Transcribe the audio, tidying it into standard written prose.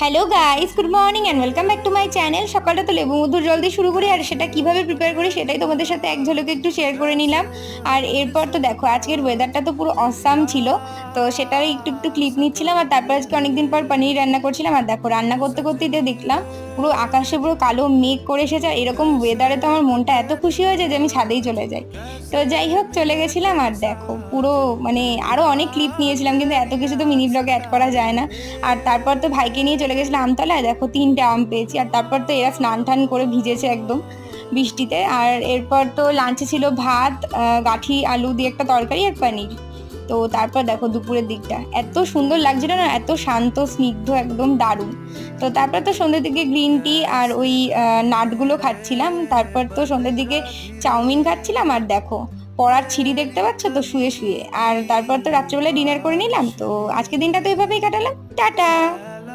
Hello guys, good morning and welcome back to my channel. সকালটা তো লেবু মধুর জল দিয়ে শুরু করি, আর সেটা কিভাবে প্রিপেয়ার করি সেটাই তোমাদের সাথে এক ঝলকে একটু শেয়ার করে নিলাম। আর এরপর তো দেখো, আজকের ওয়েদারটা তো পুরো অসাম ছিল, তো সেটারই একটু একটু ক্লিপ নিচ্ছিলাম। আর তারপর আজকে অনেকদিন পর পনির রান্না করছিলাম, আর দেখো রান্না করতে করতেই তো দেখলাম পুরো আকাশে পুরো কালো মেঘ করে এসেছে। আর এরকম ওয়েদারে তো আমার মনটা এত খুশি হয়েছে যে আমি ছাদেই চলে যাই। তো যাই হোক, চলে গেছিলাম। আর দেখো পুরো মানে আরো অনেক ক্লিপ নিয়েছিলাম, কিন্তু এত কিছু তো মিনি ব্লগে অ্যাড করা যায় না। আর তারপর তো ভাইকে নিয়ে চলে গেছিলাম আমতলায়, দেখো 3টে আম পেয়েছি। আর তারপর তো এরা স্নান টান করে ভিজেছে একদম বৃষ্টিতে। আর এরপর তো লাঞ্চে ছিল ভাত, গাঠি আলু দিয়ে একটা তরকারি আর পনির। তো তারপর দেখো দুপুরের দিকটা এত সুন্দর লাগছিল না, এত শান্ত স্নিগ্ধ, একদম দারুণ। তো তারপর তো সন্ধ্যের দিকে গ্রিন টি আর ওই নাটগুলো খাচ্ছিলাম। তারপর তো সন্ধ্যের দিকে চাউমিন খাচ্ছিলাম। আর দেখো পড়ার ছিঁড়ি দেখতে পাচ্ছ তো, শুয়ে শুয়ে। আর তারপর তো রাত্রেবেলায় ডিনার করে নিলাম। তো আজকে দিনটা তো এভাবেই কাটালাম। টাটা।